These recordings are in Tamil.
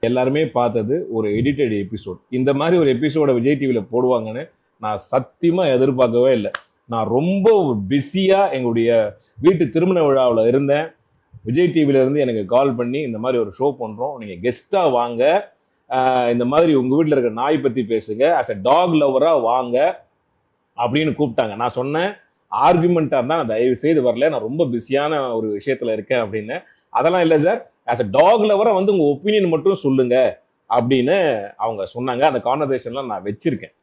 எல்லாருமே பார்த்தது ஒரு எடிட்டட் எபிசோட். இந்த மாதிரி ஒரு எபிசோட விஜய் டிவியில் போடுவாங்கன்னு நான் சத்தியமாக எதிர்பார்க்கவே இல்லை. நான் ரொம்ப பிஸியாக எங்களுடைய வீட்டு திருமண விழாவில் இருந்தேன். விஜய் டிவியிலேருந்து எனக்கு கால் பண்ணி இந்த மாதிரி ஒரு ஷோ பண்ணுறோம், நீங்கள் கெஸ்ட்டாக வாங்க, இந்த மாதிரி உங்கள் வீட்டில் இருக்கிற நாய் பற்றி பேசுங்க, ஆஸ் அ டாக் லவராக வாங்க அப்படின்னு கூப்பிட்டாங்க. நான் சொன்னேன், ஆர்குமெண்ட்டாக இருந்தால் நான் தயவு செய்து வரல, நான் ரொம்ப பிஸியான ஒரு விஷயத்தில் இருக்கேன் அப்படின்னு. அதெல்லாம் இல்லை சார், ஆஸ் அ டாக் லவராக வந்து உங்கள் ஒப்பீனியன் மட்டும் சொல்லுங்க அப்படின்னு அவங்க சொன்னாங்க. அந்த கான்வர்சேஷன்லாம் நான் வச்சிருக்கேன்.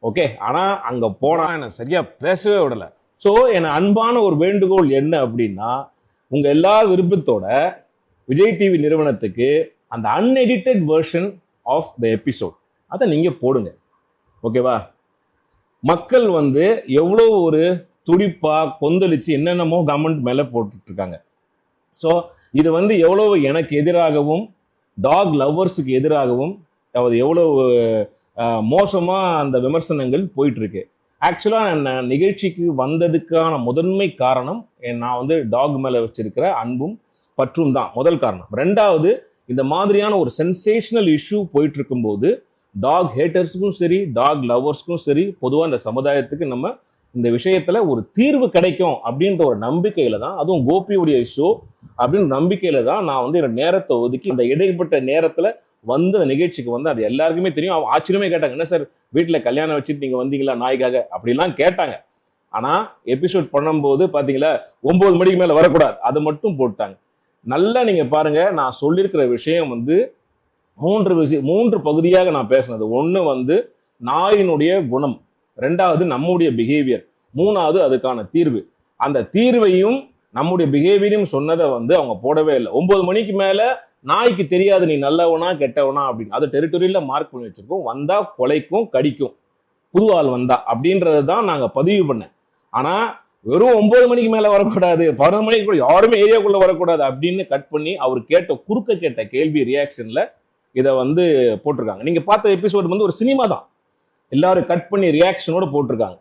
ஓகே, ஆனால் அங்கே போனால் என்னை சரியாக பேசவே விடலை. ஸோ என் அன்பான ஒரு வேண்டுகோள் என்ன அப்படின்னா, உங்கள் எல்லா விருப்பத்தோட விஜய் டிவி நிறுவனத்துக்கு அந்த unedited version of the episode அதை நீங்கள் போடுங்க. ஓகேவா? மக்கள் வந்து எவ்வளோ ஒரு துடிப்பாக கொந்தளிச்சு என்னென்னமோ கவர்மெண்ட் மேலே போட்டுட்ருக்காங்க. ஸோ இது வந்து எவ்வளோ எனக்கு எதிராகவும் டாக் லவ்வர்ஸுக்கு எதிராகவும் எவ்வளோ மோசமாக அந்த விமர்சனங்கள் போயிட்டுருக்கு. ஆக்சுவலாக நான் நிகழ்ச்சிக்கு வந்ததுக்கான முதன்மை காரணம் நான் வந்து டாக் மேலே வச்சிருக்கிற அன்பும் பற்றும் தான் முதல் காரணம். ரெண்டாவது, இந்த மாதிரியான ஒரு சென்சேஷனல் இஷ்யூ போயிட்டு இருக்கும்போது டாக் ஹேட்டர்ஸுக்கும் சரி, டாக் லவர்ஸ்க்கும் சரி, பொதுவாக இந்த சமுதாயத்துக்கு நம்ம இந்த விஷயத்துல ஒரு தீர்வு கிடைக்கும் அப்படின்ற ஒரு நம்பிக்கையில தான், அதுவும் கோபியுடைய ஷோ அப்படின்னு நம்பிக்கையில தான் நான் வந்து என்னோட நேரத்தை ஒதுக்கி அந்த இடைப்பட்ட நேரத்துல வந்து அந்த நிகழ்ச்சிக்கு வந்து, அது எல்லாருக்குமே தெரியும். அவங்க ஆச்சரியமே கேட்டாங்க, என்ன சார் வீட்டில் கல்யாணம் வச்சுட்டு நீங்க வந்தீங்களா நாய்க்காக அப்படிலாம் கேட்டாங்க. ஆனா எபிசோட் பண்ணும்போது பாத்தீங்களா 9 மணிக்கு மேல வரக்கூடாது, அதை மட்டும் போட்டாங்க. நல்லா நீங்க பாருங்க, நான் சொல்லியிருக்கிற விஷயம் வந்து 3 பகுதியாக நான் பேசினது. ஒன்று வந்து நாயினுடைய குணம், ரெண்டாவது நம்முடைய பிஹேவியர், மூணாவது அதுக்கான தீர்வு. அந்த தீர்வையும் நம்முடைய பிஹேவியரையும் சொன்னதை வந்து அவங்க போடவே இல்லை. 9 மணிக்கு மேல நாய்க்கு தெரியாது நீ நல்லவனா கெட்டவனா அப்படின்னு. அது டெரிட்டரியில மார்க் பண்ணி வச்சிருக்கோம். வந்தா கொலைக்கும் கடிக்கும் புது ஆள் வந்தா அப்படின்றது தான் நாங்க பதிவு பண்ணேன். ஆனா வெறும் 9 மணிக்கு மேல வரக்கூடாது, 11 மணிக்கு கூட யாருமே ஏரியாக்குள்ள வரக்கூடாது அப்படின்னு கட் பண்ணி அவர் கேட்ட கேள்வி ரியாக்ஷன்ல இதை வந்து போட்டிருக்காங்க. நீங்க பார்த்த எபிசோடு வந்து ஒரு சினிமா தான், எல்லாரும் கட் பண்ணி ரியாக்ஷனோட போட்டிருக்காங்க.